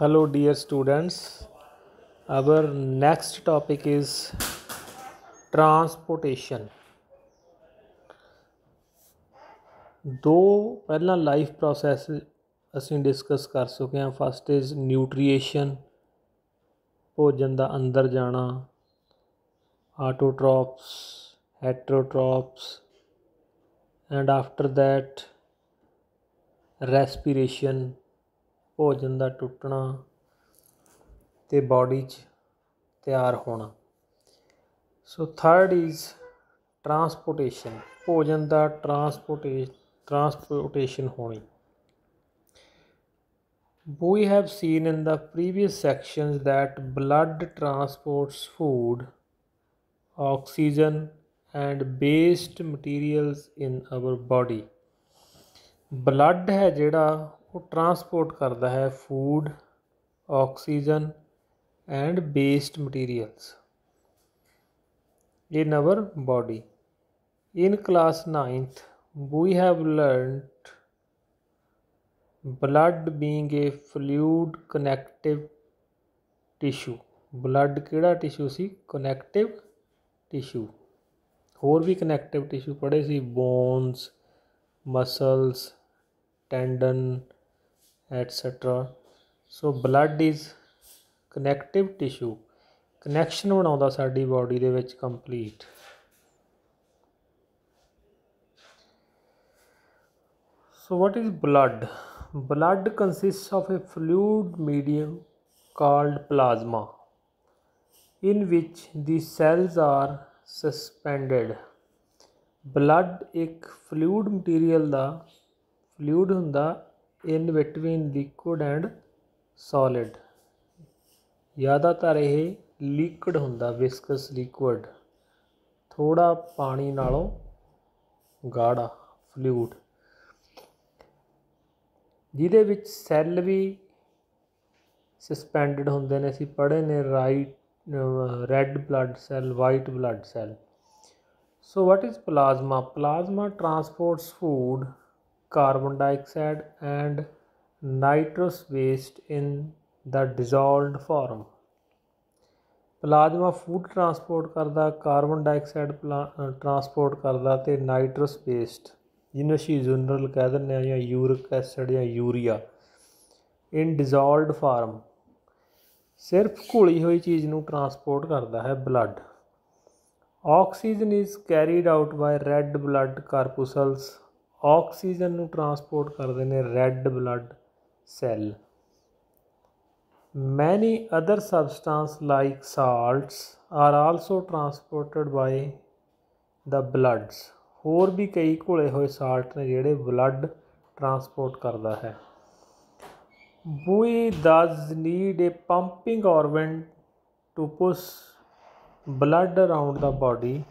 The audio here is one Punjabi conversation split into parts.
Hello, dear students. Our next topic is transportation. ਦੋ ਪਹਿਲਾਂ ਲਾਈਫ ਪ੍ਰੋਸੈਸ ਅਸੀਂ ਡਿਸਕਸ ਕਰ ਚੁੱਕੇ ਹਾਂ। ਫਸਟ ਇਜ਼ ਨਿਊਟ੍ਰੀਸ਼ਨ, ਭੋਜਨ ਦਾ ਅੰਦਰ ਜਾਣਾ, ਆਟੋਟ੍ਰੋਪਸ, ਹੈਟਰੋਟ੍ਰੋਪਸ, ਐਂਡ ਆਫਟਰ ਦੈਟ ਰੈਸਪੀਰੇਸ਼ਨ, ਭੋਜਨ ਦਾ ਟੁੱਟਣਾ ਤੇ ਬਾਡੀ 'ਚ ਤਿਆਰ ਹੋਣਾ। ਸੋ ਥਰਡ ਇਜ਼ ट्रांसपोर्टेशन, भोजन का ट्रांसपोर्टेशन होनी। We have seen in the previous sections that blood transports food, oxygen and waste materials in our body. Blood है जिहड़ा वो ट्रांसपोर्ट करता है food, oxygen and waste materials in our body. In class 9th, we have learnt blood being a fluid connective tissue. Blood किहड़ा टिश्यू सी? Connective tissue. होर भी कनैक्टिव टिश्यू पढ़े सी, bones, muscles, tendon etcetera. So blood is connective tissue, connection बनाउंदा साडी बॉडी दे विच complete. So what is blood? Blood consists of a fluid medium called plasma, in which the cells are suspended. Blood एक fluid material ਦਾ fluid ਹੁੰਦਾ in between liquid and solid। ज़्यादातर ਇਹ liquid ਹੁੰਦਾ, viscous liquid, थोड़ा पानी नालों गाढ़ा fluid, ਜਿਹਦੇ ਵਿੱਚ ਸੈੱਲ ਵੀ ਸਸਪੈਂਡਡ ਹੁੰਦੇ ਨੇ। ਅਸੀਂ ਪੜ੍ਹੇ ਨੇ red blood cell, white blood cell. So what is plasma? Plasma transports food, carbon dioxide and nitrous waste in the dissolved form. Plasma food transport ਕਰਦਾ, ਕਾਰਬਨ ਡਾਈਆਕਸਾਈਡ ਟਰਾਂਸਪੋਰਟ ਕਰਦਾ ਅਤੇ ਨਾਈਟਰਸ ਵੇਸਟ, ਜਿਹਨੂੰ ਅਸੀਂ ਜਨਰਲ ਕਹਿ ਦਿੰਦੇ ਹਾਂ, ਜਾਂ ਯੂਰਿਕ ਐਸਿਡ ਜਾਂ ਯੂਰੀਆ, ਇਨ ਡਿਜ਼ੋਲਵਡ ਫਾਰਮ। ਸਿਰਫ ਘੁਲੀ ਹੋਈ ਚੀਜ਼ ਨੂੰ ਟਰਾਂਸਪੋਰਟ ਕਰਦਾ ਹੈ blood. Oxygen is carried out by red blood corpuscles. Oxygen ਨੂੰ ਟਰਾਂਸਪੋਰਟ ਕਰਦੇ ਨੇ red blood cell. Many other substance like salts are also transported by the bloods. ਹੋਰ ਵੀ ਕਈ ਘੁਲੇ ਹੋਏ ਸਾਲਟ ਨੇ ਜਿਹੜੇ ਬਲੱਡ ਟਰਾਂਸਪੋਰਟ ਕਰਦਾ ਹੈ। We thus need a pumping organ to push blood around the body.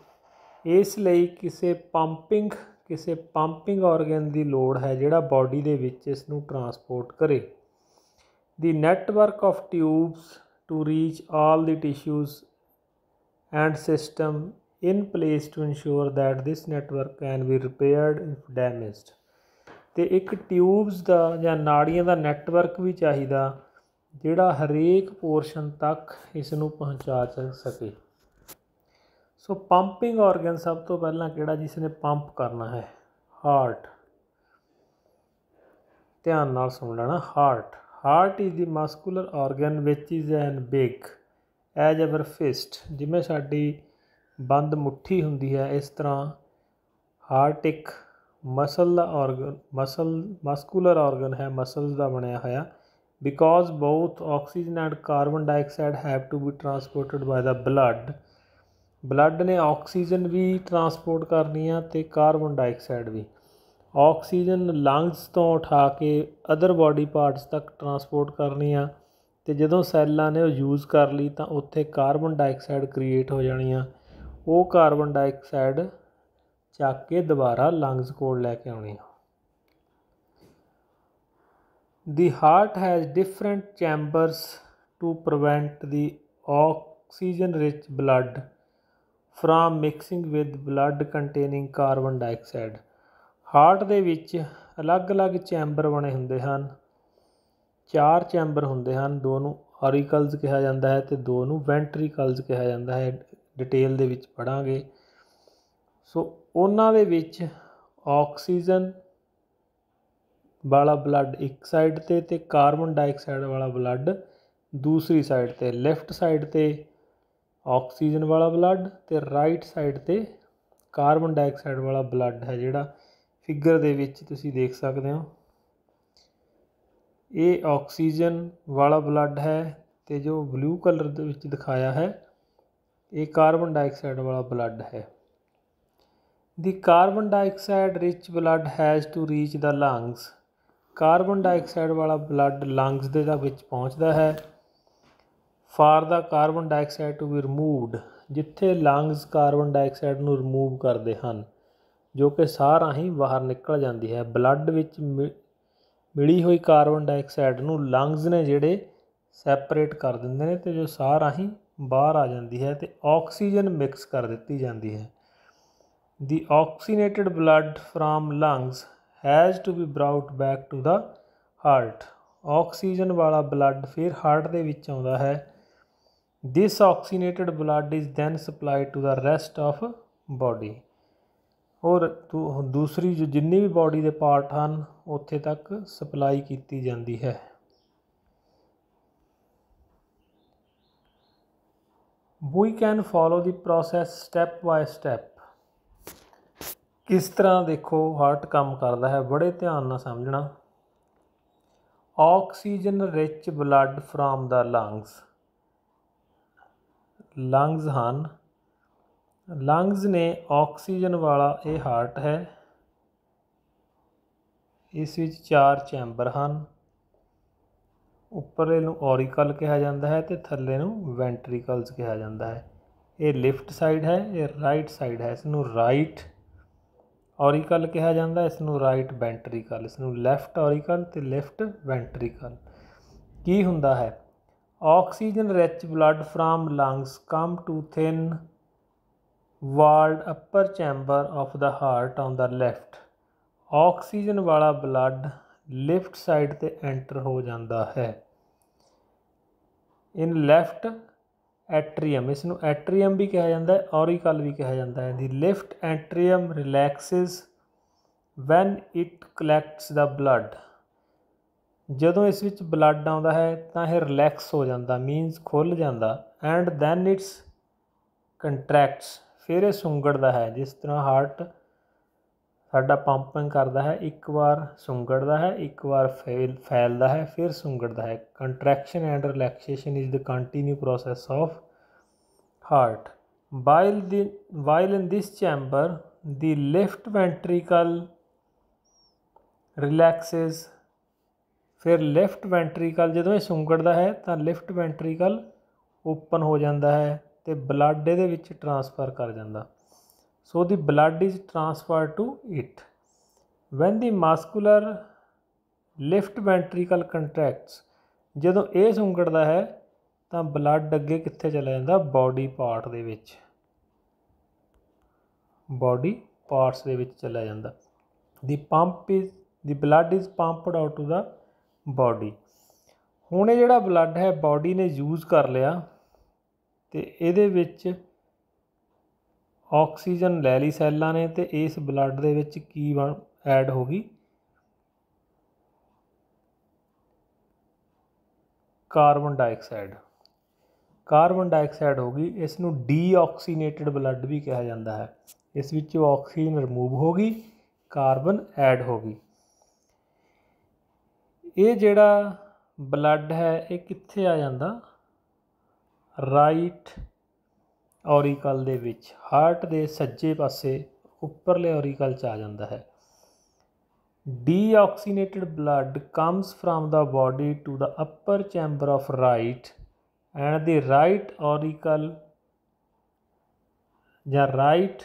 ਇਸ ਲਈ ਕਿਸੇ ਪੰਪਿੰਗ ਔਰਗਨ ਦੀ ਲੋੜ ਹੈ ਜਿਹੜਾ ਬਾਡੀ ਦੇ ਵਿੱਚ ਇਸ ਨੂੰ ਟਰਾਂਸਪੋਰਟ ਕਰੇ। The network of tubes to reach all the tissues and system in place to ensure that this network can be repaired if damaged। ਤੇ ਇੱਕ ਟਿਊਬਸ ਦਾ ਜਾਂ ਨਾੜੀਆਂ ਦਾ ਨੈਟਵਰਕ ਵੀ ਚਾਹੀਦਾ ਜਿਹੜਾ ਹਰੇਕ ਪੋਰਸ਼ਨ ਤੱਕ ਇਸ ਨੂੰ ਪਹੁੰਚਾ ਸਕੇ। ਸੋ ਪੰਪਿੰਗ ਔਰਗਨ ਸਭ ਤੋਂ ਪਹਿਲਾਂ ਕਿਹੜਾ ਜਿਸ ਨੇ ਪੰਪ ਕਰਨਾ ਹੈ? ਹਾਰਟ। ਧਿਆਨ ਨਾਲ ਸੁਣ ਲੈਣਾ। Heart is the muscular Oregon which is an big as our fist. ਜਿਵੇਂ ਸਾਡੀ ਬੰਦ ਮੁੱਠੀ ਹੁੰਦੀ ਹੈ, ਇਸ ਤਰ੍ਹਾਂ ਹਾਰਟ ਇੱਕ ਮਸਲ ਦਾ ਔਰਗਨ, ਮਸਕੂਲਰ ਔਰਗਨ ਹੈ, ਮਸਲਸ ਦਾ ਬਣਿਆ ਹੋਇਆ। Because both oxygen and carbon dioxide have to be transported by the blood ਨੇ ਆਕਸੀਜਨ ਵੀ ਟਰਾਂਸਪੋਰਟ ਕਰਨੀ ਆ ਅਤੇ ਕਾਰਬਨ ਡਾਈਆਕਸਾਈਡ ਵੀ। ਆਕਸੀਜਨ ਲੰਗਸ ਤੋਂ ਉਠਾ ਕੇ ਅਦਰ ਬਾਡੀ ਪਾਰਟਸ ਤੱਕ ਟਰਾਂਸਪੋਰਟ ਕਰਨੀ ਆ, ਅਤੇ ਜਦੋਂ ਸੈੱਲਾਂ ਨੇ ਉਹ ਯੂਜ਼ ਕਰ ਲਈ ਤਾਂ ਉੱਥੇ ਕਾਰਬਨ ਡਾਈਆਕਸਾਈਡ ਕ੍ਰੀਏਟ ਹੋ ਜਾਣੀ ਆ। ਉਹ ਕਾਰਬਨ ਡਾਈਆਕਸਾਈਡ ਚੱਕ ਕੇ ਦੁਬਾਰਾ ਲੰਗਸ ਕੋਲ ਲੈ ਕੇ ਆਉਣੀ ਆ। The heart has different chambers to prevent the oxygen rich blood from mixing with blood containing carbon dioxide. Heart ਦੇ ਵਿੱਚ ਅਲੱਗ ਅਲੱਗ ਚੈਂਬਰ ਬਣੇ ਹੁੰਦੇ ਹਨ। 4 ਚੈਂਬਰ ਹੁੰਦੇ ਹਨ, 2 ਨੂੰ ਔਰੀਕਲਸ ਕਿਹਾ ਜਾਂਦਾ ਹੈ ਅਤੇ 2 ਨੂੰ ਵੈਂਟਰੀਕਲਸ ਕਿਹਾ ਜਾਂਦਾ ਹੈ। ਡਿਟੇਲ ਦੇ ਵਿੱਚ ਪੜ੍ਹਾਂਗੇ। ਸੋ ਉਹਨਾਂ ਦੇ ਵਿੱਚ ਆਕਸੀਜਨ ਵਾਲਾ ਬਲੱਡ ਇੱਕ ਸਾਈਡ 'ਤੇ ਅਤੇ ਕਾਰਬਨ ਡਾਈਆਕਸਾਈਡ ਵਾਲਾ ਬਲੱਡ ਦੂਸਰੀ ਸਾਈਡ 'ਤੇ। ਲੈਫਟ ਸਾਈਡ 'ਤੇ ਆਕਸੀਜਨ ਵਾਲਾ ਬਲੱਡ ਅਤੇ ਰਾਈਟ ਸਾਈਡ 'ਤੇ ਕਾਰਬਨ ਡਾਈਆਕਸਾਈਡ ਵਾਲਾ ਬਲੱਡ ਹੈ, ਜਿਹੜਾ ਫਿਗਰ ਦੇ ਵਿੱਚ ਤੁਸੀਂ ਦੇਖ ਸਕਦੇ ਹੋ। ਇਹ ਆਕਸੀਜਨ ਵਾਲਾ ਬਲੱਡ ਹੈ ਅਤੇ ਜੋ ਬਲੂ ਕਲਰ ਦੇ ਵਿੱਚ ਦਿਖਾਇਆ ਹੈ ਇਹ ਕਾਰਬਨ ਡਾਈਆਕਸਾਈਡ ਵਾਲਾ ਬਲੱਡ ਹੈ। The carbon dioxide rich blood has to reach the lungs. Carbon dioxide ਵਾਲਾ ਬਲੱਡ ਲੰਗਸ ਦੇ ਵਿੱਚ ਪਹੁੰਚਦਾ ਹੈ। For the carbon dioxide to be removed, ਜਿੱਥੇ ਲੰਗਸ ਕਾਰਬਨ ਡਾਈਆਕਸਾਈਡ ਨੂੰ ਰਿਮੂਵ ਕਰਦੇ ਹਨ, ਜੋ ਕਿ ਸਾਹ ਰਾਹੀਂ ਬਾਹਰ ਨਿਕਲ ਜਾਂਦੀ ਹੈ। ਬਲੱਡ ਵਿੱਚ ਮਿਲੀ ਹੋਈ ਕਾਰਬਨ ਡਾਈਆਕਸਾਈਡ ਨੂੰ ਲੰਗਸ ਨੇ ਜਿਹੜੇ ਸੈਪਰੇਟ ਕਰ ਦਿੰਦੇ ਨੇ ਅਤੇ ਜੋ ਸਾਹ ਰਾਹੀਂ ਬਾਹਰ ਆ ਜਾਂਦੀ ਹੈ ਅਤੇ ਆਕਸੀਜਨ ਮਿਕਸ ਕਰ ਦਿੱਤੀ ਜਾਂਦੀ ਹੈ। The oxygenated blood from lungs has to be brought back to the heart. Oxygen ਵਾਲਾ ਬਲੱਡ ਫਿਰ ਹਾਰਟ ਦੇ ਵਿੱਚ ਆਉਂਦਾ ਹੈ। This oxygenated blood is then supplied to the rest of body. ਔਰ ਦੂਸਰੀ ਜੋ ਜਿੰਨੀ ਵੀ ਬੋਡੀ ਦੇ ਪਾਰਟ ਹਨ ਉੱਥੇ ਤੱਕ ਸਪਲਾਈ ਕੀਤੀ ਜਾਂਦੀ ਹੈ। ਵੀ can follow the process step by step. ਕਿਸ ਤਰ੍ਹਾਂ ਦੇਖੋ ਹਾਰਟ ਕੰਮ ਕਰਦਾ ਹੈ, ਬੜੇ ਧਿਆਨ ਨਾਲ ਸਮਝਣਾ। Oxygen rich blood from the lungs. Lungs ਹਨ, ਲੰਗਸ ਨੇ ਆਕਸੀਜਨ ਵਾਲਾ ਇਹ ਹਾਰਟ ਹੈ। ਇਸ ਵਿੱਚ 4 ਚੈਂਬਰ ਹਨ। ਉੱਪਰਲੇ ਨੂੰ ਔਰੀਕਲ ਕਿਹਾ ਜਾਂਦਾ ਹੈ ਅਤੇ ਥੱਲੇ ਨੂੰ ਵੈਂਟਰੀਕਲਸ ਕਿਹਾ ਜਾਂਦਾ ਹੈ। ਇਹ ਲੈਫਟ ਸਾਈਡ ਹੈ, ਇਹ ਰਾਈਟ ਸਾਈਡ ਹੈ। ਇਸ ਨੂੰ ਰਾਈਟ ਔਰੀਕਲ ਕਿਹਾ ਜਾਂਦਾ, ਇਸ ਨੂੰ ਰਾਈਟ ਵੈਂਟਰੀਕਲ, ਇਸ ਨੂੰ ਲੈਫਟ ਔਰੀਕਲ ਅਤੇ ਲੈਫਟ ਵੈਂਟਰੀਕਲ। ਕੀ ਹੁੰਦਾ ਹੈ? Oxygen rich blood from lungs come to thin walled upper chamber of the heart on the left. Oxygen ਵਾਲਾ ਬਲੱਡ ਲੈਫਟ ਸਾਈਡ 'ਤੇ ਐਂਟਰ ਹੋ ਜਾਂਦਾ ਹੈ। ਇਨ ਲੈਫਟ ਐਟਰੀਅਮ, ਇਸ ਨੂੰ ਐਟਰੀਅਮ ਵੀ ਕਿਹਾ ਜਾਂਦਾ ਹੈ, ਔਰੀਕਲ ਵੀ ਕਿਹਾ ਜਾਂਦਾ ਹੈ। The left atrium relaxes when it collects the blood. ਜਦੋਂ ਇਸ ਵਿੱਚ ਬਲੱਡ ਆਉਂਦਾ ਹੈ ਤਾਂ ਇਹ ਰਿਲੈਕਸ ਹੋ ਜਾਂਦਾ, ਮੀਨਸ ਖੁੱਲ੍ਹ ਜਾਂਦਾ। ਐਂਡ ਦੈਨ ਇਟਸ ਕੰਟਰੈਕਟਸ, ਫਿਰ ਇਹ ਸੁੰਗੜਦਾ ਹੈ। ਜਿਸ ਤਰ੍ਹਾਂ ਹਾਰਟ ਸਾਡਾ ਪੰਪਿੰਗ ਕਰਦਾ ਹੈ, ਇੱਕ ਵਾਰ ਸੁੰਗੜਦਾ ਹੈ, ਇੱਕ ਵਾਰ ਫੈਲਦਾ ਹੈ, ਫਿਰ ਸੁੰਗੜਦਾ ਹੈ। Contraction and relaxation is the continue process of heart. While in this chamber the left ਵੈਂਟਰੀਕਲ ਰਿਲੈਕਸਿਸ। ਫਿਰ ਲੈਫਟ ਵੈਂਟਰੀਕਲ ਜਦੋਂ ਇਹ ਸੁੰਗੜਦਾ ਹੈ ਤਾਂ ਲੈਫਟ ਵੈਂਟਰੀਕਲ ਓਪਨ ਹੋ ਜਾਂਦਾ ਹੈ ਅਤੇ ਬਲੱਡ ਇਹਦੇ ਵਿੱਚ ਟਰਾਂਸਫਰ ਕਰ ਜਾਂਦਾ। So the blood is transfer to it. When the muscular left ventricle contracts, ਜਦੋਂ ਇਹ ਸੁੰਗੜਦਾ ਹੈ ਤਾਂ ਬਲੱਡ ਅੱਗੇ ਕਿੱਥੇ ਚਲਾ ਜਾਂਦਾ? ਬੋਡੀ ਪਾਰਟ ਦੇ ਵਿੱਚ, ਬੋਡੀ ਪਾਰਟਸ ਦੇ ਵਿੱਚ ਚਲਾ ਜਾਂਦਾ। The blood is pumped out to the body. ਹੁਣ ਇਹ ਜਿਹੜਾ ਬਲੱਡ ਹੈ ਬੋਡੀ ਨੇ ਯੂਜ਼ ਕਰ ਲਿਆ ਅਤੇ ਇਹਦੇ ਵਿੱਚ ਆਕਸੀਜਨ ਲੈ ਲਈ ਸੈੱਲਾਂ ਨੇ ਅਤੇ ਇਸ ਬਲੱਡ ਦੇ ਵਿੱਚ ਕੀ ਐਡ ਹੋ ਗਈ? Carbon dioxide. ਕਾਰਬਨ ਡਾਈਆਕਸਾਈਡ ਹੋ ਗਈ। ਇਸ ਨੂੰ ਡੀਆਕਸੀਨੇਟਡ ਬਲੱਡ ਵੀ ਕਿਹਾ ਜਾਂਦਾ ਹੈ। ਇਸ ਵਿੱਚੋਂ ਆਕਸੀਜਨ ਰਿਮੂਵ ਹੋ ਗਈ, ਕਾਰਬਨ ਐਡ ਹੋ ਗਈ। ਇਹ ਜਿਹੜਾ ਬਲੱਡ ਹੈ ਇਹ ਕਿੱਥੇ ਆ ਜਾਂਦਾ? ਰਾਈਟ ਔਰੀਕਲ ਦੇ ਵਿੱਚ, ਹਾਰਟ ਦੇ ਸੱਜੇ ਪਾਸੇ ਉੱਪਰਲੇ ਔਰੀਕਲ 'ਚ ਆ ਜਾਂਦਾ ਹੈ। Deoxygenated blood comes from the body to the upper chamber of right and the right auricle ਜਾਂ right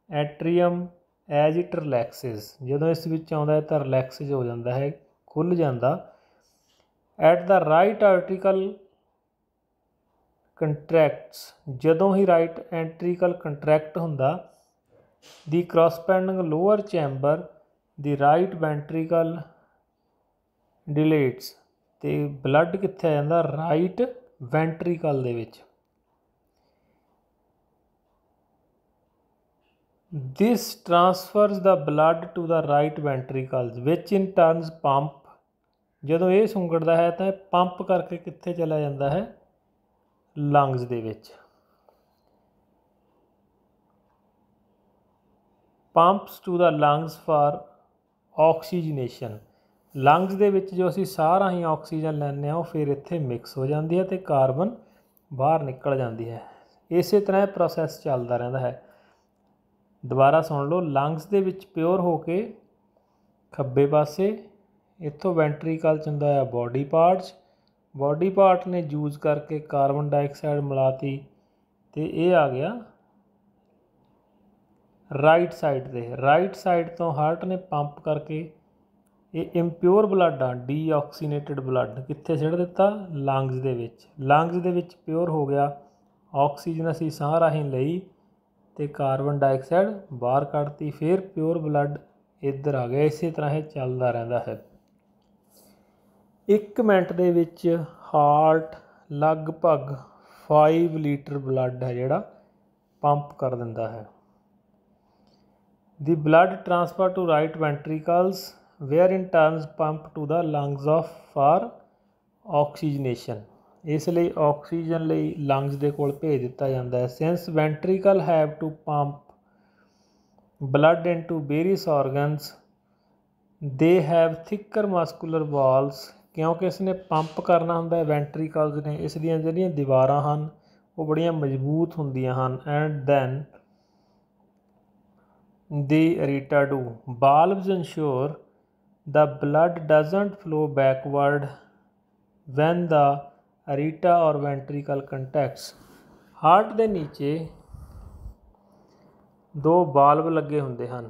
atrium as it relaxes. ਜਦੋਂ ਇਸ ਵਿੱਚ ਆਉਂਦਾ ਹੈ ਤਾਂ ਰਿਲੈਕਸਿਸ ਹੋ ਜਾਂਦਾ ਹੈ, ਖੁੱਲ੍ਹ ਜਾਂਦਾ। At the right article contracts, ਜਦੋਂ ਹੀ ਰਾਈਟ ਐਂਟਰੀਕਲ ਕੰਟਰੈਕਟ ਹੁੰਦਾ, ਦੀ ਕਰੋਸਪੈਂਡਿੰਗ ਲੋਅਰ ਚੈਂਬਰ ਦੀ ਰਾਈਟ ਵੈਂਟਰੀਕਲ ਡਿਲੇਟਸ, ਤੇ ਬਲੱਡ ਕਿੱਥੇ ਆ ਜਾਂਦਾ, ਰਾਈਟ ਵੈਂਟਰੀਕਲ ਦੇ ਵਿੱਚ। This transfers the blood to the right ventricle which in turns pump, ਜਦੋਂ ਇਹ ਸੁੰਗੜਦਾ ਹੈ ਤਾਂ ਪੰਪ ਕਰਕੇ ਕਿੱਥੇ ਚਲਾ ਜਾਂਦਾ ਹੈ, ਲੰਗਸ ਦੇ ਵਿੱਚ। Pumps to the lungs for oxygenation, lungs ਦੇ ਵਿੱਚ ਜੋ ਅਸੀਂ ਸਾਹ ਰਾਹੀਂ ਆਕਸੀਜਨ ਲੈਂਦੇ ਹਾਂ ਉਹ ਫਿਰ ਇੱਥੇ ਮਿਕਸ ਹੋ ਜਾਂਦੀ ਹੈ ਅਤੇ ਕਾਰਬਨ ਬਾਹਰ ਨਿਕਲ ਜਾਂਦੀ ਹੈ। ਇਸੇ ਤਰ੍ਹਾਂ ਇਹ ਪ੍ਰੋਸੈਸ ਚੱਲਦਾ ਰਹਿੰਦਾ ਹੈ। ਦੁਬਾਰਾ ਸੁਣ ਲਓ, ਲੰਗਸ ਦੇ ਵਿੱਚ ਪਿਓਰ ਹੋ ਕੇ ਖੱਬੇ ਪਾਸੇ, ਇੱਥੋਂ ਵੈਂਟਰੀਕਲ 'ਚ ਹੁੰਦਾ ਆ ਬੋਡੀ ਪਾਰਟਸ, ਬੋਡੀ ਪਾਰਟ ਨੇ ਯੂਜ਼ ਕਰਕੇ ਕਾਰਬਨ ਡਾਈਆਕਸਾਈਡ ਮਿਲਾਤੀ ਅਤੇ ਇਹ ਆ ਗਿਆ ਰਾਈਟ ਸਾਈਡ 'ਤੇ। ਰਾਈਟ ਸਾਈਡ ਤੋਂ ਹਾਰਟ ਨੇ ਪੰਪ ਕਰਕੇ ਇਹ ਇੰਪਿਓਰ ਬਲੱਡ ਆ, ਡੀਆਕਸੀਨੇਟਡ ਬਲੱਡ ਕਿੱਥੇ ਛੱਡ ਦਿੱਤਾ, ਲੰਗਸ ਦੇ ਵਿੱਚ। ਲੰਗਸ ਦੇ ਵਿੱਚ ਪਿਓਰ ਹੋ ਗਿਆ, ਆਕਸੀਜਨ ਅਸੀਂ ਸਾਹ ਰਾਹੀਂ ਲਈ ਅਤੇ ਕਾਰਬਨ ਡਾਈਆਕਸਾਈਡ ਬਾਹਰ ਕੱਢਤੀ, ਫਿਰ ਪਿਓਰ ਬਲੱਡ ਇੱਧਰ ਆ ਗਿਆ। ਇਸੇ ਤਰ੍ਹਾਂ ਇਹ ਚੱਲਦਾ ਰਹਿੰਦਾ ਹੈ। 1 ਮਿੰਟ ਦੇ ਵਿੱਚ ਹਾਰਟ ਲਗਭਗ 5 ਲੀਟਰ ਬਲੱਡ ਹੈ ਜਿਹੜਾ ਪੰਪ ਕਰ ਦਿੰਦਾ ਹੈ। The blood transfer to right ventricles where in turns pump to the lungs of for oxygenation, ਇਸ ਲਈ ਆਕਸੀਜਨ ਲਈ ਲੰਗਸ ਦੇ ਕੋਲ ਭੇਜ ਦਿੱਤਾ ਜਾਂਦਾ ਹੈ। Since ventricle have to pump blood into various organs they have thicker muscular walls, ਕਿਉਂਕਿ ਇਸ ਨੇ ਪੰਪ ਕਰਨਾ ਹੁੰਦਾ ਹੈ ਵੈਂਟਰੀਕਲਸ ਨੇ, ਇਸ ਦੀਆਂ ਜਿਹੜੀਆਂ ਦੀਵਾਰਾਂ ਹਨ ਉਹ ਬੜੀਆਂ ਮਜ਼ਬੂਤ ਹੁੰਦੀਆਂ ਹਨ। And then the aorta do valves ensure the blood doesn't flow backward when the aorta or ventricle contacts। Heart ਦੇ ਨੀਚੇ 2 ਵਾਲਵ ਲੱਗੇ ਹੁੰਦੇ ਹਨ,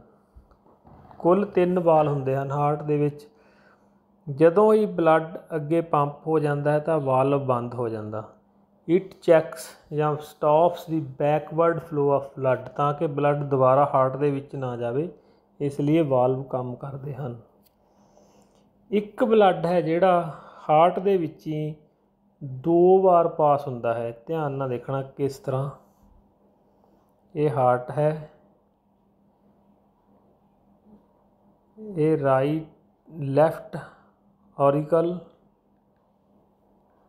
ਕੁੱਲ 3 ਵਾਲ ਹੁੰਦੇ ਹਨ ਹਾਰਟ ਦੇ ਵਿੱਚ। ਜਦੋਂ ਹੀ ਬਲੱਡ ਅੱਗੇ ਪੰਪ ਹੋ ਜਾਂਦਾ ਹੈ ਤਾਂ ਵਾਲਵ ਬੰਦ ਹੋ ਜਾਂਦਾ। ਇਟ ਚੈੱਕਸ ਜਾਂ stops the backward flow of blood, ਤਾਂ ਕਿ ਬਲੱਡ ਦੁਬਾਰਾ ਹਾਰਟ ਦੇ ਵਿੱਚ ਨਾ ਜਾਵੇ, ਇਸ ਲਈ ਵਾਲਵ ਕੰਮ ਕਰਦੇ ਹਨ। ਇੱਕ ਬਲੱਡ ਹੈ ਜਿਹੜਾ ਹਾਰਟ ਦੇ ਵਿੱਚ ਹੀ 2 ਵਾਰ ਪਾਸ ਹੁੰਦਾ ਹੈ। ਧਿਆਨ ਨਾਲ ਦੇਖਣਾ ਕਿਸ ਤਰ੍ਹਾਂ, ਇਹ ਹਾਰਟ ਹੈ, ਇਹ left auricle,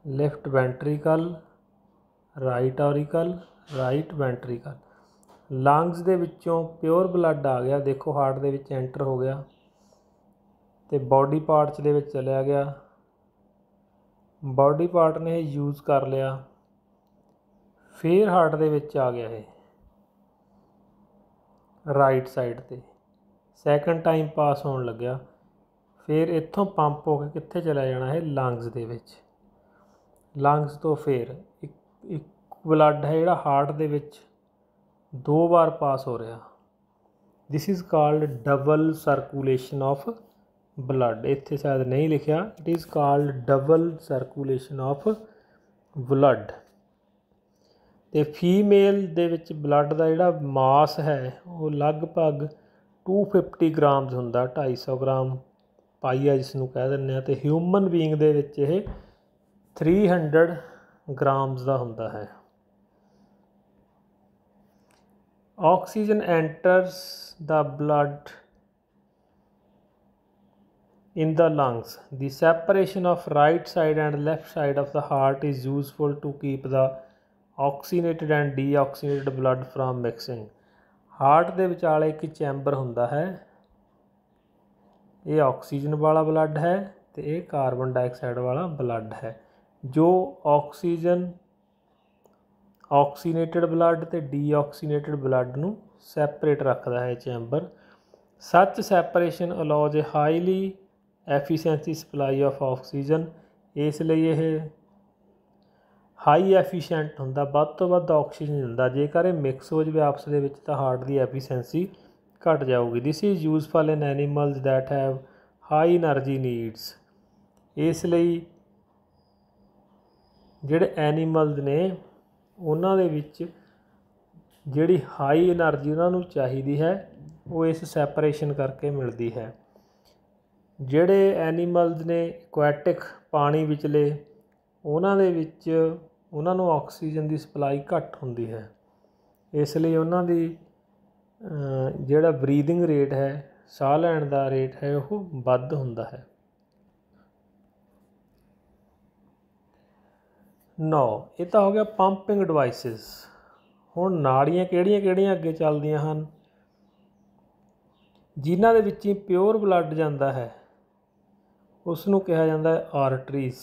left ventricle, right auricle, right ventricle. Lungs ਦੇ ਵਿੱਚੋਂ ਪਿਓਰ ਬਲੱਡ ਆ ਗਿਆ, ਦੇਖੋ ਹਾਰਟ ਦੇ ਵਿੱਚ ਐਂਟਰ ਹੋ ਗਿਆ ਅਤੇ ਬੋਡੀ ਪਾਰਟਸ ਦੇ ਵਿੱਚ ਚਲਿਆ ਗਿਆ, ਬੋਡੀ ਪਾਰਟ ਨੇ ਇਹ ਯੂਜ਼ ਕਰ ਲਿਆ, ਫਿਰ ਹਾਰਟ ਦੇ ਵਿੱਚ ਆ ਗਿਆ ਇਹ ਰਾਈਟ ਸਾਈਡ 'ਤੇ, ਸੈਕਿੰਡ ਟਾਈਮ ਪਾਸ ਹੋਣ ਲੱਗਿਆ, ਫਿਰ ਇੱਥੋਂ ਪੰਪ ਹੋ ਕੇ ਕਿੱਥੇ ਚਲਾ ਜਾਣਾ ਇਹ ਲੰਗਸ ਦੇ ਵਿੱਚ। ਲੰਗਸ ਤੋਂ ਫਿਰ ਇੱਕ ਬਲੱਡ ਹੈ ਜਿਹੜਾ ਹਾਰਟ ਦੇ ਵਿੱਚ 2 ਵਾਰ ਪਾਸ ਹੋ ਰਿਹਾ। ਦਿਸ is called double circulation of blood, ਇੱਥੇ ਸ਼ਾਇਦ ਨਹੀਂ ਲਿਖਿਆ, it is called double circulation of blood. ਅਤੇ ਫੀਮੇਲ ਦੇ ਵਿੱਚ ਬਲੱਡ ਦਾ ਜਿਹੜਾ ਮਾਸ ਹੈ ਉਹ ਲਗਭਗ 250 ਗ੍ਰਾਮਸ ਹੁੰਦਾ, 250 ਗ੍ਰਾਮ ਪਾਈਆ ਜਿਸ ਨੂੰ ਕਹਿ ਦਿੰਦੇ ਹਾਂ, ਅਤੇ ਹਿਊਮਨ ਬੀਇੰਗ ਦੇ ਵਿੱਚ ਇਹ 300 ਗ੍ਰਾਮਸ ਦਾ ਹੁੰਦਾ ਹੈ। Oxygen entrance the blood in the lungs, the separation of right side and left side of the heart is useful to keep the oxygenated and deoxygenated blood from mixing। Heart ਦੇ ਵਿਚਾਲੇ ਇੱਕ ਚੈਂਬਰ ਹੁੰਦਾ ਹੈ, ਇਹ ਆਕਸੀਜਨ ਵਾਲਾ ਬਲੱਡ ਹੈ ਅਤੇ ਇਹ ਕਾਰਬਨ ਡਾਈਆਕਸਾਈਡ ਵਾਲਾ ਬਲੱਡ ਹੈ। ਜੋ ਆਕਸੀਨੇਟਡ ਬਲੱਡ ਅਤੇ ਡੀਆਕਸੀਨੇਟਡ ਬਲੱਡ ਨੂੰ ਸੈਪਰੇਟ ਰੱਖਦਾ ਹੈ chamber. Such separation allows a highly efficiency supply of oxygen, ਇਸ ਲਈ ਇਹ ਹਾਈ ਐਫੀਸ਼ੈਂਟ ਹੁੰਦਾ, ਵੱਧ ਤੋਂ ਵੱਧ ਆਕਸੀਜਨ ਦਿੰਦਾ। ਜੇਕਰ ਇਹ ਮਿਕਸ ਹੋ ਜਾਵੇ ਆਪਸ ਦੇ ਵਿੱਚ ਤਾਂ ਹਾਰਟ ਦੀ ਐਫੀਸ਼ੈਂਸੀ ਘੱਟ ਜਾਊਗੀ। This is useful in animals that have high energy needs, ਇਸ ਲਈ ਜਿਹੜੇ ਐਨੀਮਲਸ ਨੇ ਉਹਨਾਂ ਦੇ ਵਿੱਚ ਜਿਹੜੀ ਹਾਈ ਐਨਰਜੀ ਉਹਨਾਂ ਨੂੰ ਚਾਹੀਦੀ ਹੈ ਉਹ ਇਸ ਸੈਪਰੇਸ਼ਨ ਕਰਕੇ ਮਿਲਦੀ ਹੈ। ਜਿਹੜੇ ਐਨੀਮਲਸ ਨੇ ਐਕੁਐਟਿਕ ਪਾਣੀ ਵਿਚਲੇ ਉਹਨਾਂ ਦੇ ਵਿੱਚ ਉਹਨਾਂ ਨੂੰ ਆਕਸੀਜਨ ਦੀ ਸਪਲਾਈ ਘੱਟ ਹੁੰਦੀ ਹੈ, ਇਸ ਲਈ ਉਹਨਾਂ ਦੀ ਜਿਹੜਾ ਬਰੀਦਿੰਗ ਰੇਟ ਹੈ, ਸਾਹ ਲੈਣ ਦਾ ਰੇਟ ਹੈ, ਉਹ ਵੱਧ ਹੁੰਦਾ ਹੈ। 9 ਇਹ ਤਾਂ ਹੋ ਗਿਆ ਪੰਪਿੰਗ ਡਿਵਾਈਸਿਸ। ਹੁਣ ਨਾੜੀਆਂ ਕਿਹੜੀਆਂ ਕਿਹੜੀਆਂ ਅੱਗੇ ਚੱਲਦੀਆਂ ਹਨ, ਜਿਨ੍ਹਾਂ ਦੇ ਵਿੱਚ ਹੀ ਪਿਓਰ ਬਲੱਡ ਜਾਂਦਾ ਹੈ ਉਸ ਨੂੰ ਕਿਹਾ ਜਾਂਦਾ ਹੈ ਆਰਟਰੀਜ਼।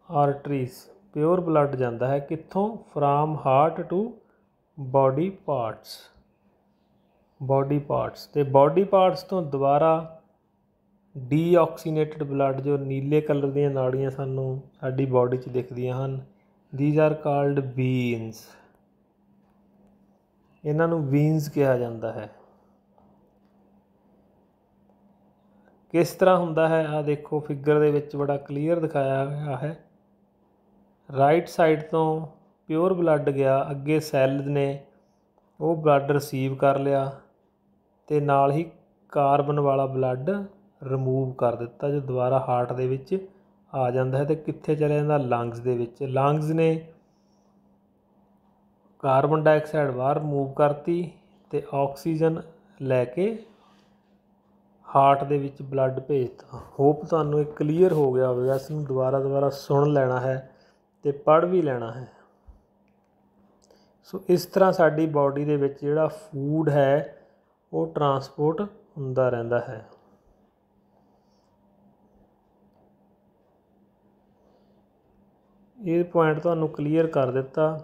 ਆਰਟਰੀਜ਼ ਪਿਓਰ ਬਲੱਡ ਜਾਂਦਾ ਹੈ ਕਿੱਥੋਂ, from heart to body parts. Body parts ਅਤੇ ਬੋਡੀ ਪਾਰਟਸ ਤੋਂ ਦੁਬਾਰਾ ਡੀਆਕਸੀਨੇਟਡ ਬਲੱਡ, ਜੋ ਨੀਲੇ ਕਲਰ ਦੀਆਂ ਨਾੜੀਆਂ ਸਾਨੂੰ ਸਾਡੀ ਬੋਡੀ 'ਚ ਦਿਖਦੀਆਂ ਹਨ, ਦੀਜ਼ ਆਰ ਕਾਲਡ ਵੀਨਸ। ਇਹਨਾਂ ਨੂੰ ਵੀਨਸ ਕਿਹਾ ਜਾਂਦਾ ਹੈ। ਕਿਸ ਤਰ੍ਹਾਂ ਹੁੰਦਾ ਹੈ, ਆਹ ਦੇਖੋ ਫਿਗਰ ਦੇ ਵਿੱਚ ਬੜਾ ਕਲੀਅਰ ਦਿਖਾਇਆ ਗਿਆ ਹੈ। ਰਾਈਟ ਸਾਈਡ ਤੋਂ ਪਿਓਰ ਬਲੱਡ ਗਿਆ, ਅੱਗੇ ਸੈੱਲ ਨੇ ਉਹ ਬਲੱਡ ਰਿਸੀਵ ਕਰ ਲਿਆ ਅਤੇ ਨਾਲ ਹੀ ਕਾਰਬਨ ਵਾਲਾ ਬਲੱਡ ਰਿਮੂਵ ਕਰ ਦਿੱਤਾ, ਜੋ ਦੁਬਾਰਾ ਹਾਰਟ ਦੇ ਵਿੱਚ ਆ ਜਾਂਦਾ ਹੈ। ਅਤੇ ਕਿੱਥੇ ਚਲਿਆ ਜਾਂਦਾ, ਲੰਗਸ ਦੇ ਵਿੱਚ। ਲੰਗਸ ਨੇ ਕਾਰਬਨ ਡਾਈਆਕਸਾਈਡ ਬਾਹਰ ਰਿਮੂਵ ਕਰਤੀ ਅਤੇ ਆਕਸੀਜਨ ਲੈ ਕੇ ਹਾਰਟ ਦੇ ਵਿੱਚ ਬਲੱਡ ਭੇਜਤਾ। ਹੋਪ ਤੁਹਾਨੂੰ ਇਹ ਕਲੀਅਰ ਹੋ ਗਿਆ ਹੋਵੇਗਾ। ਇਸ ਨੂੰ ਦੁਬਾਰਾ ਸੁਣ ਲੈਣਾ ਹੈ ਅਤੇ ਪੜ੍ਹ ਵੀ ਲੈਣਾ ਹੈ। ਸੋ ਇਸ ਤਰ੍ਹਾਂ ਸਾਡੀ ਬਾਡੀ ਦੇ ਵਿੱਚ ਜਿਹੜਾ ਫੂਡ ਹੈ ਉਹ ਟਰਾਂਸਪੋਰਟ ਹੁੰਦਾ ਰਹਿੰਦਾ ਹੈ। ਇਹ ਪੁਆਇੰਟ ਤੁਹਾਨੂੰ ਕਲੀਅਰ ਕਰ ਦਿੱਤਾ।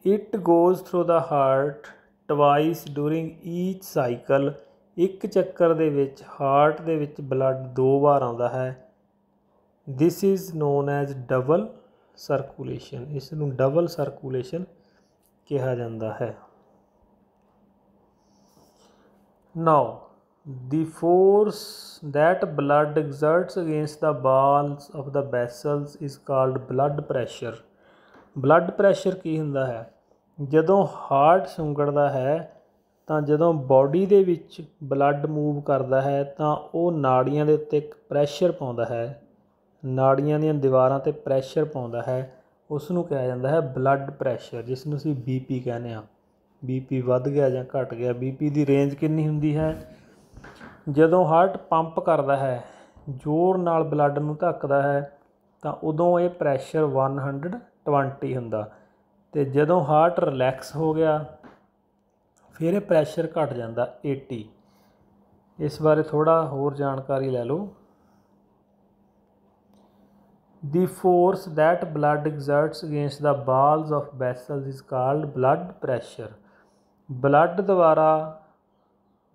It goes through the heart twice during each cycle. ਇੱਕ ਚੱਕਰ ਦੇ ਵਿੱਚ ਹਾਰਟ ਦੇ ਵਿੱਚ ਬਲੱਡ 2 ਵਾਰ ਆਉਂਦਾ ਹੈ। This is non as double circulation. ਇਸ ਨੂੰ ਡਬਲ ਸਰਕੂਲੇਸ਼ਨ ਕਿਹਾ ਜਾਂਦਾ ਹੈ। ਨਾਓ the force that blood exerts against the walls of the vessels is called blood pressure। blood pressure ਕੀ ਹੁੰਦਾ ਹੈ, ਜਦੋਂ ਹਾਰਟ ਸੁੰਗੜਦਾ ਹੈ ਤਾਂ ਜਦੋਂ ਬਾਡੀ ਦੇ ਵਿੱਚ ਬਲੱਡ ਮੂਵ ਕਰਦਾ ਹੈ ਤਾਂ ਉਹ ਨਾੜੀਆਂ ਦੇ ਉੱਤੇ ਇੱਕ ਪ੍ਰੈਸ਼ਰ ਪਾਉਂਦਾ ਹੈ, ਨਾੜੀਆਂ ਦੀਆਂ ਦੀਵਾਰਾਂ 'ਤੇ ਪ੍ਰੈਸ਼ਰ ਪਾਉਂਦਾ ਹੈ। ਉਸ ਨੂੰ ਕਿਹਾ ਜਾਂਦਾ ਹੈ ਬਲੱਡ ਪ੍ਰੈਸ਼ਰ, ਜਿਸ ਨੂੰ ਅਸੀਂ BP ਕਹਿੰਦੇ ਹਾਂ। BP ਵੱਧ ਗਿਆ ਜਾਂ ਘਟ ਗਿਆ। BP ਦੀ ਰੇਂਜ ਕਿੰਨੀ ਹੁੰਦੀ ਹੈ, ਜਦੋਂ ਹਾਰਟ ਪੰਪ ਕਰਦਾ ਹੈ, ਜ਼ੋਰ ਨਾਲ ਬਲੱਡ ਨੂੰ ਧੱਕਦਾ ਹੈ ਤਾਂ ਉਦੋਂ ਇਹ ਪ੍ਰੈਸ਼ਰ 120 ਹੁੰਦਾ, ਅਤੇ ਜਦੋਂ ਹਾਰਟ ਰਿਲੈਕਸ ਹੋ ਗਿਆ ਫਿਰ ਇਹ ਪ੍ਰੈਸ਼ਰ ਘਟ ਜਾਂਦਾ 80। ਇਸ ਬਾਰੇ ਥੋੜ੍ਹਾ ਹੋਰ ਜਾਣਕਾਰੀ ਲੈ ਲਓ। The force that blood exerts against the walls of vessels is called blood pressure। Blood ਦੁਆਰਾ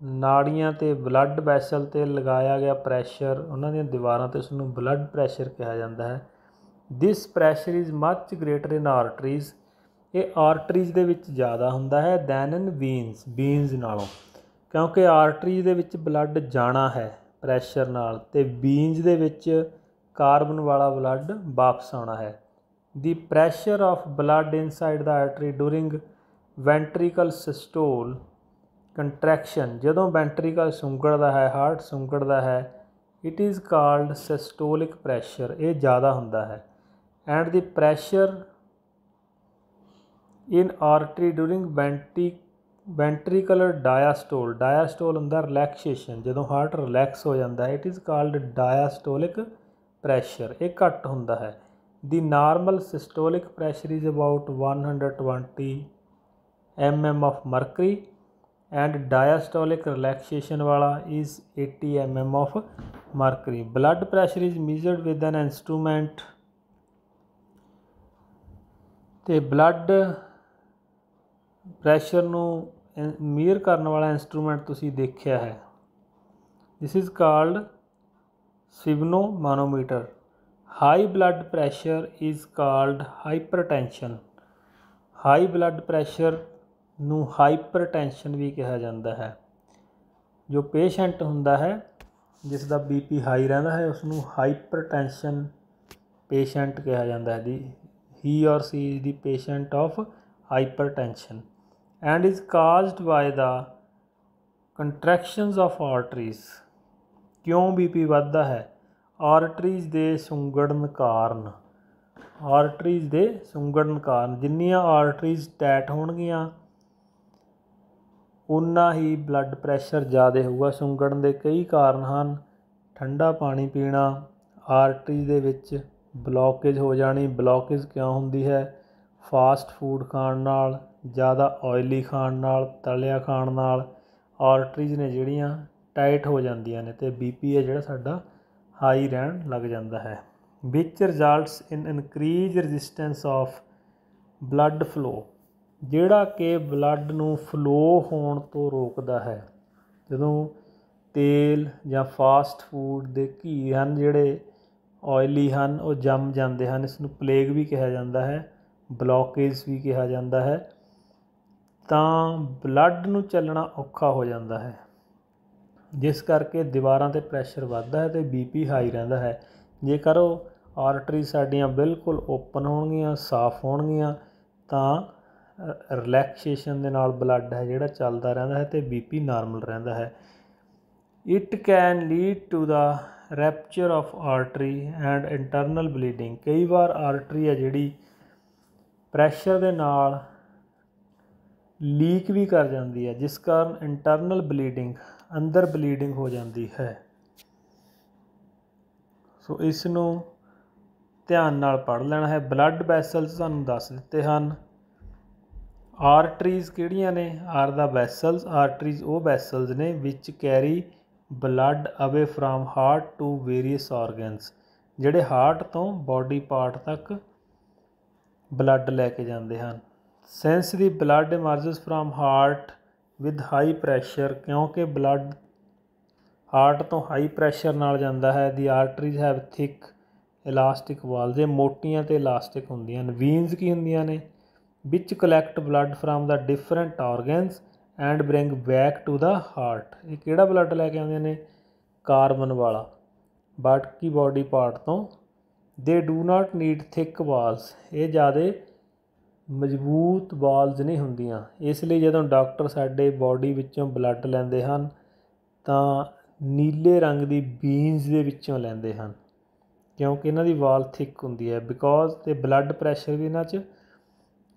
ਨਾੜੀਆਂ 'ਤੇ ਬਲੱਡ ਵੈਸਲ 'ਤੇ ਲਗਾਇਆ ਗਿਆ ਪ੍ਰੈਸ਼ਰ, ਉਹਨਾਂ ਦੀਆਂ ਦੀਵਾਰਾਂ 'ਤੇ, ਉਸ ਨੂੰ ਬਲੱਡ ਪ੍ਰੈਸ਼ਰ ਕਿਹਾ ਜਾਂਦਾ ਹੈ। This pressure is much greater in arteries. ਇਹ ਆਰਟਰੀਜ਼ ਦੇ ਵਿੱਚ ਜ਼ਿਆਦਾ ਹੁੰਦਾ ਹੈ ਦੈਨ ਇਨ ਵੀਨਸ, ਵੀਨਸ ਨਾਲੋਂ, ਕਿਉਂਕਿ ਆਰਟਰੀਜ਼ ਦੇ ਵਿੱਚ ਬਲੱਡ ਜਾਣਾ ਹੈ ਪ੍ਰੈਸ਼ਰ ਨਾਲ, ਅਤੇ ਵੀਨਸ ਦੇ ਵਿੱਚ ਕਾਰਬਨ ਵਾਲਾ ਬਲੱਡ ਵਾਪਸ ਆਉਣਾ ਹੈ। The pressure of blood inside the artery during ventricle systole contraction, ਜਦੋਂ ਵੈਂਟਰੀਕਲ ਸੁੰਗੜਦਾ ਹੈ, ਹਾਰਟ ਸੁੰਗੜਦਾ ਹੈ, it is called systolic pressure, ਇਹ ਜ਼ਿਆਦਾ ਹੁੰਦਾ ਹੈ। And the pressure in artery during ventricular diastole, diastole ਹੁੰਦਾ ਰਿਲੈਕਸੇਸ਼ਨ, ਜਦੋਂ ਹਾਰਟ ਰਿਲੈਕਸ ਹੋ ਜਾਂਦਾ ਹੈ, it is called diastolic pressure, ਇਹ ਘੱਟ ਹੁੰਦਾ ਹੈ। The normal systolic pressure is about 120 mm of mercury and diastolic relaxation ਵਾਲਾ is 80 mm of mercury। blood pressure is measured with an instrument, ਤੇ ਬਲੱਡ ਪ੍ਰੈਸ਼ਰ ਨੂੰ ਮੇਅਰ ਕਰਨ ਵਾਲਾ ਇੰਸਟਰੂਮੈਂਟ ਤੁਸੀਂ ਦੇਖਿਆ ਹੈ, this is called sphygmomanometer. High blood pressure is called hypertension. High blood pressure ਨੂੰ ਹਾਈਪਰਟੈਂਸ਼ਨ ਵੀ ਕਿਹਾ ਜਾਂਦਾ ਹੈ। ਜੋ ਪੇਸ਼ੈਂਟ ਹੁੰਦਾ ਹੈ ਜਿਸ ਦਾ BP ਹਾਈ ਰਹਿੰਦਾ ਹੈ, ਉਸ ਨੂੰ ਹਾਈਪਰਟੈਂਸ਼ਨ ਪੇਸ਼ੈਂਟ ਕਿਹਾ ਜਾਂਦਾ ਹੈ। The he or she is the patient of hypertension and is caused by the contractions of arteries, ਕਿਉਂ ਬੀਪੀ ਵੱਧਦਾ ਹੈ? ਆਰਟਰੀਜ਼ ਦੇ ਸੁੰਗੜਨ ਕਾਰਨ, ਆਰਟਰੀਜ਼ ਦੇ ਸੁੰਗੜਨ ਕਾਰਨ ਜਿੰਨੀਆਂ ਆਰਟਰੀਜ਼ ਟੈਟ ਹੋਣਗੀਆਂ ਉਨਾ ਹੀ ਬਲੱਡ ਪ੍ਰੈਸ਼ਰ ਜ਼ਿਆਦਾ ਹੋਊਗਾ। ਸੁੰਗੜਨ ਦੇ ਕਈ ਕਾਰਨ ਹਨ। ਠੰਡਾ ਪਾਣੀ ਪੀਣਾ, ਆਰਟਰੀ ਦੇ ਵਿੱਚ ਬਲੋਕੇਜ ਹੋ ਜਾਣੀ। ਬਲੋਕੇਜ ਕਿਉਂ ਹੁੰਦੀ ਹੈ? ਫਾਸਟ ਫੂਡ ਖਾਣ ਨਾਲ, ਜ਼ਿਆਦਾ ਓਇਲੀ ਖਾਣ ਨਾਲ, ਤਲਿਆ ਖਾਣ ਨਾਲ ਆਰਟਰੀਜ਼ ਨੇ ਜਿਹੜੀਆਂ ਟਾਈਟ ਹੋ ਜਾਂਦੀਆਂ ਨੇ ਅਤੇ ਬੀਪੀ ਹੈ ਜਿਹੜਾ ਸਾਡਾ ਹਾਈ ਰਹਿਣ ਲੱਗ ਜਾਂਦਾ ਹੈ। Which results in increase resistance of blood flow, ਜਿਹੜਾ ਕਿ ਬਲੱਡ ਨੂੰ ਫਲੋ ਹੋਣ ਤੋਂ ਰੋਕਦਾ ਹੈ। ਜਦੋਂ ਤੇਲ ਜਾਂ ਫਾਸਟ ਫੂਡ ਦੇ ਘੀ ਹਨ ਜਿਹੜੇ ਓਇਲੀ ਹਨ ਉਹ ਜੰਮ ਜਾਂਦੇ ਹਨ, ਇਸ ਨੂੰ ਪਲੇਗ ਵੀ ਕਿਹਾ ਜਾਂਦਾ ਹੈ, ਬਲੋਕੇਜ ਵੀ ਕਿਹਾ ਜਾਂਦਾ ਹੈ, ਤਾਂ ਬਲੱਡ ਨੂੰ ਚੱਲਣਾ ਔਖਾ ਹੋ ਜਾਂਦਾ ਹੈ, ਜਿਸ ਕਰਕੇ ਦੀਵਾਰਾਂ 'ਤੇ ਪ੍ਰੈਸ਼ਰ ਵੱਧਦਾ ਹੈ ਅਤੇ ਬੀਪੀ ਹਾਈ ਰਹਿੰਦਾ ਹੈ। ਜੇਕਰ ਉਹ ਆਰਟਰੀ ਸਾਡੀਆਂ ਬਿਲਕੁਲ ਓਪਨ ਹੋਣਗੀਆਂ, ਸਾਫ਼ ਹੋਣਗੀਆਂ, ਤਾਂ ਰਿਲੈਕਸੇਸ਼ਨ ਦੇ ਨਾਲ ਬਲੱਡ ਹੈ ਜਿਹੜਾ ਚੱਲਦਾ ਰਹਿੰਦਾ ਹੈ ਅਤੇ ਬੀਪੀ ਨਾਰਮਲ ਰਹਿੰਦਾ ਹੈ। It can lead to the rupture of artery and internal bleeding, ਕਈ ਵਾਰ ਆਰਟਰੀ ਹੈ ਜਿਹੜੀ ਪ੍ਰੈਸ਼ਰ ਦੇ ਨਾਲ ਲੀਕ ਵੀ ਕਰ ਜਾਂਦੀ ਹੈ, ਜਿਸ ਕਾਰਨ ਇੰਟਰਨਲ ਬਲੀਡਿੰਗ, ਅੰਦਰ ਬਲੀਡਿੰਗ ਹੋ ਜਾਂਦੀ ਹੈ। ਸੋ ਇਸ ਨੂੰ ਧਿਆਨ ਨਾਲ ਪੜ੍ਹ ਲੈਣਾ ਹੈ। ਬਲੱਡ ਵੈਸਲਸ ਤੁਹਾਨੂੰ ਦੱਸ ਦਿੱਤੇ ਹਨ। ਆਰਟਰੀਜ਼ ਕਿਹੜੀਆਂ ਨੇ? ਆਰ ਦਾ ਵੈਸਲਸ, ਆਰਟਰੀਜ਼ ਉਹ ਵੈਸਲਸ ਨੇ which carry blood away from heart to various organs, ਜਿਹੜੇ ਹਾਰਟ ਤੋਂ ਬੋਡੀ ਪਾਰਟ ਤੱਕ ਬਲੱਡ ਲੈ ਕੇ ਜਾਂਦੇ ਹਨ। Since the blood emerges from heart with high pressure, ਕਿਉਂਕਿ ਬਲੱਡ ਹਾਰਟ ਤੋਂ ਹਾਈ ਪ੍ਰੈਸ਼ਰ ਨਾਲ ਜਾਂਦਾ ਹੈ। The arteries have thick elastic walls, ਇਹ ਮੋਟੀਆਂ ਅਤੇ ਇਲਾਸਟਿਕ ਹੁੰਦੀਆਂ ਹਨ। ਵੀਨਸ ਕੀ ਹੁੰਦੀਆਂ ਨੇ? Which collect blood from the different organs and bring back to the heart, ਇਹ ਕਿਹੜਾ ਬਲੱਡ ਲੈ ਕੇ ਆਉਂਦੇ ਨੇ? ਕਾਰਬਨ ਵਾਲਾ, ਬਾਕੀ ਬੋਡੀ ਪਾਰਟ ਤੋਂ। ਦੇ do not need thick Waltz, ਇਹ ਜ਼ਿਆਦਾ ਮਜ਼ਬੂਤ ਵਾਲਸ ਨਹੀਂ ਹੁੰਦੀਆਂ, ਇਸ ਲਈ ਜਦੋਂ ਡਾਕਟਰ ਸਾਡੇ ਬੋਡੀ ਵਿੱਚੋਂ ਬਲੱਡ ਲੈਂਦੇ ਹਨ ਤਾਂ ਨੀਲੇ ਰੰਗ ਦੀ ਬੀਨਸ ਦੇ ਵਿੱਚੋਂ ਲੈਂਦੇ ਹਨ, ਕਿਉਂਕਿ ਇਹਨਾਂ ਦੀ ਵਾਲ ਥਿਕ ਹੁੰਦੀ ਹੈ। ਬਿਕੋਜ਼ ਅਤੇ ਬਲੱਡ ਪ੍ਰੈਸ਼ਰ ਵੀ ਇਹਨਾਂ 'ਚ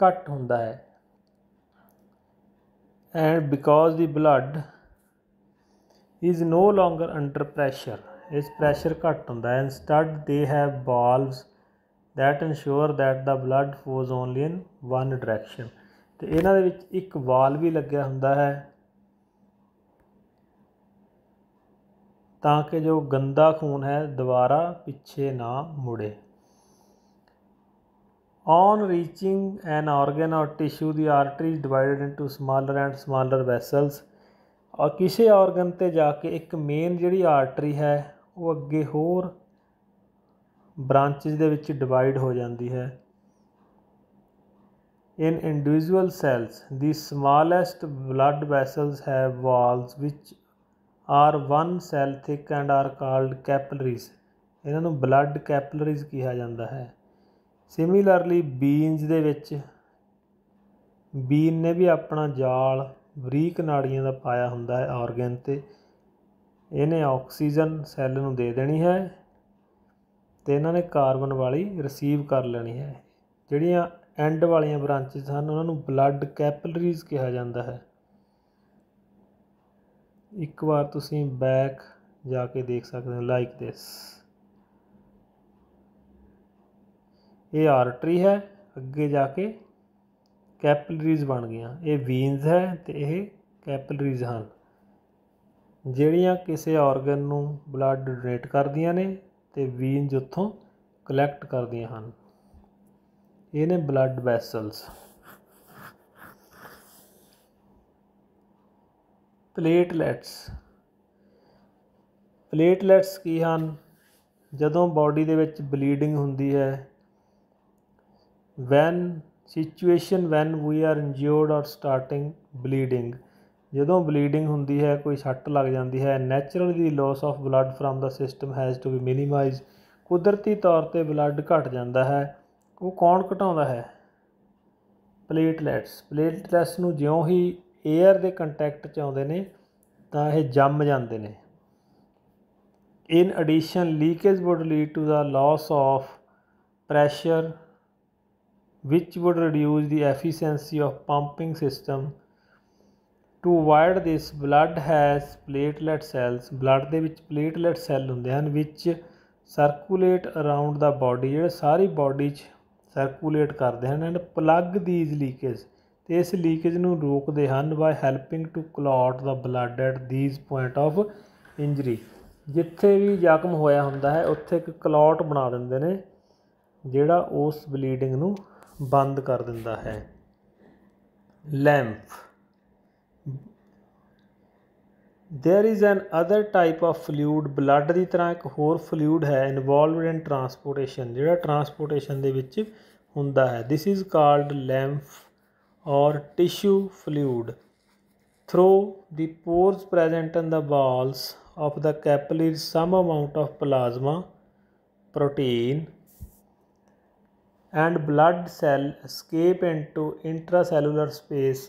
ਘੱਟ ਹੁੰਦਾ ਹੈ। And because the blood is no longer under pressure, ਇਸ ਪ੍ਰੈਸ਼ਰ ਘੱਟ ਹੁੰਦਾ ਹੈ। Instead they have valves that ensure that the blood flows only in one direction, ਅਤੇ ਇਹਨਾਂ ਦੇ ਵਿੱਚ ਇੱਕ ਵਾਲ ਵੀ ਲੱਗਿਆ ਹੁੰਦਾ ਹੈ ਤਾਂ ਕਿ ਜੋ ਗੰਦਾ ਖੂਨ ਹੈ ਦੁਬਾਰਾ ਪਿੱਛੇ ਨਾ ਮੁੜੇ। On reaching an organ or tissue, the artery is divided into smaller and smaller vessels, ਔਰ ਕਿਸੇ ਔਰਗਨ 'ਤੇ ਜਾ ਕੇ ਇੱਕ ਮੇਨ ਜਿਹੜੀ ਆਰਟਰੀ ਹੈ ਉਹ ਅੱਗੇ ਹੋਰ ਬ੍ਰਾਂਚਿਸ ਦੇ ਵਿੱਚ ਡਿਵਾਈਡ ਹੋ ਜਾਂਦੀ ਹੈ। In individual cells, the smallest blood vessels have walls which are one cell thick and are called capillaries, ਇਹਨਾਂ ਨੂੰ blood capillaries ਕਿਹਾ ਜਾਂਦਾ ਹੈ। ਸਿਮਿਲਰਲੀ ਬੀਨਸ ਦੇ ਵਿੱਚ, ਬੀਨ ਨੇ ਵੀ ਆਪਣਾ ਜਾਲ ਬਰੀਕ ਨਾੜੀਆਂ ਦਾ ਪਾਇਆ ਹੁੰਦਾ ਹੈ ਔਰਗਨ 'ਤੇ, ਇਹਨੇ ਆਕਸੀਜਨ ਸੈੱਲ ਨੂੰ ਦੇ ਦੇਣੀ ਹੈ ਅਤੇ ਇਹਨਾਂ ਨੇ ਕਾਰਬਨ ਵਾਲੀ ਰਿਸੀਵ ਕਰ ਲੈਣੀ ਹੈ। ਜਿਹੜੀਆਂ ਐਂਡ ਵਾਲੀਆਂ ਬ੍ਰਾਂਚਿਸ ਹਨ ਉਹਨਾਂ ਨੂੰ ਬਲੱਡ ਕੈਪਿਲਰੀਜ਼ ਕਿਹਾ ਜਾਂਦਾ ਹੈ। ਇੱਕ ਵਾਰ ਤੁਸੀਂ ਬੈਕ ਜਾ ਕੇ ਦੇਖ ਸਕਦੇ ਹੋ, ਲਾਈਕ ਦਿਸ। ਇਹ ਆਰਟਰੀ ਹੈ, ਅੱਗੇ ਜਾ ਕੇ ਕੈਪਿਲਰੀਜ਼ ਬਣ ਗਈਆਂ। ਇਹ ਵੀਨਸ ਹੈ ਅਤੇ ਇਹ ਕੈਪਿਲਰੀਜ਼ ਹਨ ਜਿਹੜੀਆਂ ਕਿਸੇ ਔਰਗਨ ਨੂੰ ਬਲੱਡ ਡੋਨੇਟ ਕਰਦੀਆਂ ਨੇ ਅਤੇ ਵੀਨਸ ਉੱਥੋਂ ਕਲੈਕਟ ਕਰਦੀਆਂ ਹਨ। ਇਹ ਨੇ ਬਲੱਡ ਵੈਸਲਸ। ਪਲੇਟਲੈਟਸ, ਪਲੇਟਲੈਟਸ ਕੀ ਹਨ? ਜਦੋਂ ਬਾਡੀ ਦੇ ਵਿੱਚ ਬਲੀਡਿੰਗ ਹੁੰਦੀ ਹੈ, when we are injured or starting bleeding, ਜਦੋਂ ਬਲੀਡਿੰਗ ਹੁੰਦੀ ਹੈ, ਕੋਈ ਸੱਟ ਲੱਗ ਜਾਂਦੀ ਹੈ, naturally the loss of blood from the system has to be minimise, ਕੁਦਰਤੀ ਤੌਰ 'ਤੇ ਬਲੱਡ ਘੱਟ ਜਾਂਦਾ ਹੈ। ਉਹ ਕੌਣ ਘਟਾਉਂਦਾ ਹੈ? ਪਲੇਟਲੈਟਸ। ਪਲੇਟਲੈਟਸ ਨੂੰ ਜਿਉਂ ਹੀ ਏਅਰ ਦੇ ਕੰਟੈਕਟ 'ਚ ਆਉਂਦੇ ਨੇ ਤਾਂ ਇਹ ਜੰਮ ਜਾਂਦੇ ਨੇ। In addition, leakage would lead to the loss of pressure, which would reduce the efficiency of pumping system. To avoid this, blood has platelet cells. Blood ਦੇ ਵਿੱਚ platelet cell ਹੁੰਦੇ ਹਨ which circulate around the body, ਜਿਹੜੇ ਸਾਰੀ body 'ਚ ਸਰਕੂਲੇਟ ਕਰਦੇ ਹਨ and plug these leakage, ਤੇ ਇਸ ਲੀਕੇਜ ਨੂੰ ਰੋਕਦੇ ਹਨ by helping to clot the blood at these point of injury। ਜਿੱਥੇ ਵੀ ਜ਼ਖਮ ਹੋਇਆ ਹੁੰਦਾ ਹੈ ਉੱਥੇ ਇੱਕ ਕਲੌਟ ਬਣਾ ਦਿੰਦੇ ਨੇ ਜਿਹੜਾ ਉਸ ਬਲੀਡਿੰਗ ਨੂੰ ਬੰਦ ਕਰ ਦਿੰਦਾ ਹੈ। ਲੈਂਫ, there is an other type of fluid, blood ਦੀ ਤਰ੍ਹਾਂ ਇੱਕ ਹੋਰ fluid ਹੈ involved in transportation, ਜਿਹੜਾ transportation ਦੇ ਵਿੱਚ ਹੁੰਦਾ ਹੈ। This is called lymph or tissue fluid। Through the pores present in the walls of the capillaries, some amount of plasma, protein and blood cell escape into intracellular space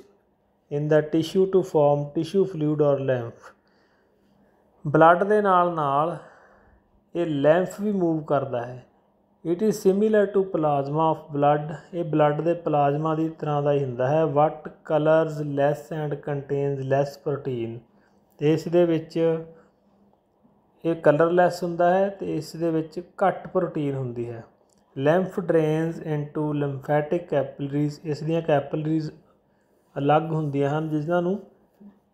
in the tissue to form tissue fluid or lymph। Blood ਦੇ ਨਾਲ ਇਹ ਲੈਂਫ ਵੀ ਮੂਵ ਕਰਦਾ ਹੈ। It is similar to plasma of blood, ਇਹ ਬਲੱਡ ਦੇ ਪਲਾਜ਼ਮਾ ਦੀ ਤਰ੍ਹਾਂ ਦਾ ਹੀ ਹੁੰਦਾ ਹੈ। What colourless and contains less protein, ਅਤੇ ਇਸ ਦੇ ਵਿੱਚ ਇਹ ਕਲਰਲੈਸ ਹੁੰਦਾ ਹੈ ਅਤੇ ਇਸ ਦੇ ਵਿੱਚ ਘੱਟ ਪ੍ਰੋਟੀਨ ਹੁੰਦੀ ਹੈ। ਲੈਂਫ ਡਰੇਨਸ ਇਨਟੂ ਲਿੰਫੈਟਿਕ ਕੈਪਿਲਰੀਜ਼, ਇਸ ਦੀਆਂ ਕੈਪਿਲਰੀਜ਼ ਅਲੱਗ ਹੁੰਦੀਆਂ ਹਨ ਜਿਨ੍ਹਾਂ ਨੂੰ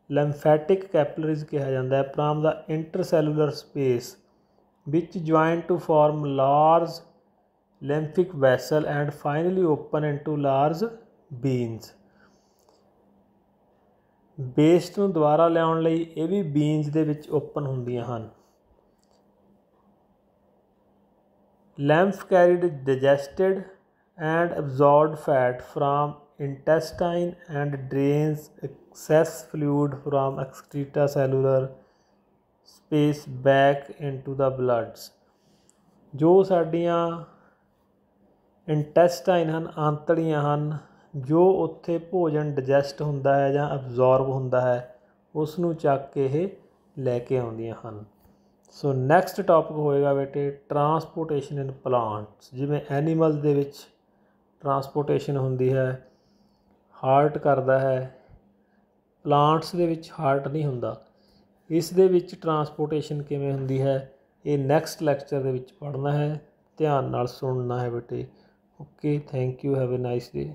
ਲਿੰਫੈਟਿਕ ਕੈਪਿਲਰੀਜ਼ ਕਿਹਾ ਜਾਂਦਾ ਹੈ। ਫਰਾਮ ਦਾ ਇੰਟਰਸੈਲੂਲਰ ਸਪੇਸ ਵਿੱਚ join to form large lymphatic vessel and finally open into large veins। Waste ਨੂੰ ਦੁਬਾਰਾ ਲਿਆਉਣ ਲਈ ਇਹ ਵੀ ਬੀਨਸ ਦੇ ਵਿੱਚ ਓਪਨ ਹੁੰਦੀਆਂ ਹਨ। ਲੈਂਫ carried digested and absorbed fat from intestine and drains excess fluid from extracellular space back into the bloods। ਜੋ ਸਾਡੀਆਂ ਇੰਟੈਸਟਾਈਨ ਹਨ, ਆਂਤੜੀਆਂ ਹਨ, ਜੋ ਉੱਥੇ ਭੋਜਨ ਡਿਜੈਸਟ ਹੁੰਦਾ ਹੈ ਜਾਂ ਅਬਜ਼ੋਰਬ ਹੁੰਦਾ ਹੈ ਉਸ ਨੂੰ ਚੱਕ ਕੇ ਇਹ ਲੈ ਕੇ ਆਉਂਦੀਆਂ ਹਨ। ਸੋ ਨੈਕਸਟ ਟੋਪਿਕ ਹੋਏਗਾ ਬੇਟੇ ਟਰਾਂਸਪੋਰਟੇਸ਼ਨ ਇਨ ਪਲਾਂਟਸ। ਜਿਵੇਂ ਐਨੀਮਲਸ ਦੇ ਵਿੱਚ ਟਰਾਂਸਪੋਰਟੇਸ਼ਨ ਹੁੰਦੀ ਹੈ, ਹਾਰਟ ਕਰਦਾ ਹੈ, ਪਲਾਂਟਸ ਦੇ ਵਿੱਚ ਹਾਰਟ ਨਹੀਂ ਹੁੰਦਾ। ਇਸ ਦੇ ਵਿੱਚ ਟਰਾਂਸਪੋਰਟੇਸ਼ਨ ਕਿਵੇਂ ਹੁੰਦੀ ਹੈ ਇਹ ਨੈਕਸਟ ਲੈਕਚਰ ਦੇ ਵਿੱਚ ਪੜ੍ਹਨਾ ਹੈ। ਧਿਆਨ ਨਾਲ ਸੁਣਨਾ ਹੈ ਬੇਟੇ। Okay, thank you, have a nice day.